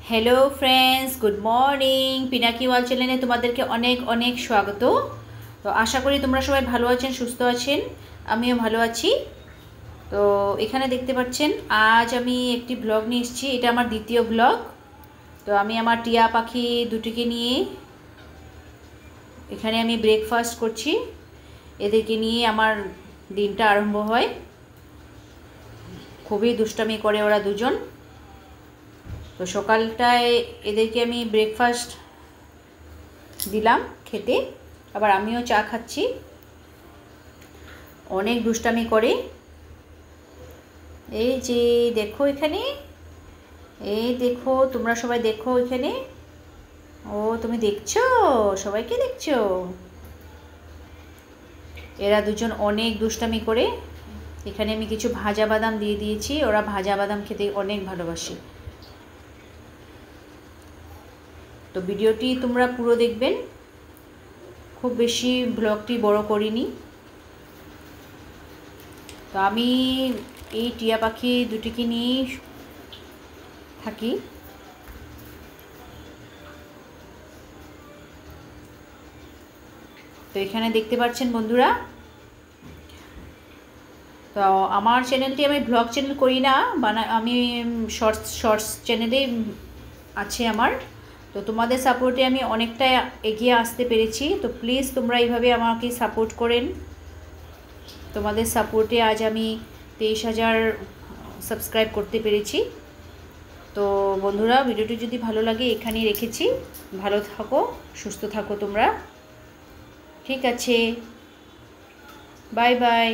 Hello friends, good morning. Pinaki wall চ্যানেলে তোমাদেরকে অনেক অনেক স্বাগত। তো আশা করি তোমরা সবাই ভালো আছেন, সুস্থ আছেন। আমিও ভালো আছি। তো এখানে দেখতে পাচ্ছেন আজ আমি একটি ব্লগ নিয়ে এসেছি। এটা আমার দ্বিতীয় ব্লগ। তো আমি আমার টিয়া পাখি দুটিকে নিয়ে এখানে আমি ব্রেকফাস্ট করছি। এদেরকে নিয়ে আমার দিনটা আরম্ভ হয়। খুবই দুষ্টামি করে ওরা দুজন। তো সকালটায় এদেরকে আমি ব্রেকফাস্ট দিলাম খেতে, আবার আমিও চা খাচ্ছি। অনেক দুষ্টামি করে। এই যে দেখো এখানে, এই দেখো, তোমরা সবাই দেখো এখানে। ও তুমি দেখছো, সবাইকে দেখছো। এরা দুজন অনেক দুষ্টামি করে। এখানে আমি কিছু ভাজা বাদাম দিয়ে দিয়েছি, ওরা ভাজা বাদাম খেতে অনেক ভালোবাসে। তো ভিডিওটি তোমরা পুরো দেখবেন, খুব বেশি ব্লগটি বড় করিনি। তো আমি এই টিয়া পাখি দুটিকে নিয়ে থাকি। তো এখানে দেখতে পাচ্ছেন বন্ধুরা, তো আমার চ্যানেলটি আমি ব্লগ চ্যানেল করি না, আমি শর্টস চ্যানেলেই আছে আমার। তো তোমাদের সাপোর্টে আমি অনেকটা এগিয়ে আসতে পেরেছি। তো প্লিজ তোমরা এইভাবে আমাকে সাপোর্ট করেন। তোমাদের সাপোর্টে আজ আমি 23,000 সাবস্ক্রাইব করতে পেরেছি। তো বন্ধুরা, ভিডিওটি যদি ভালো লাগে এখানেই রেখেছি। ভালো থাকো, সুস্থ থাকো তোমরা। ঠিক আছে, বাই বাই।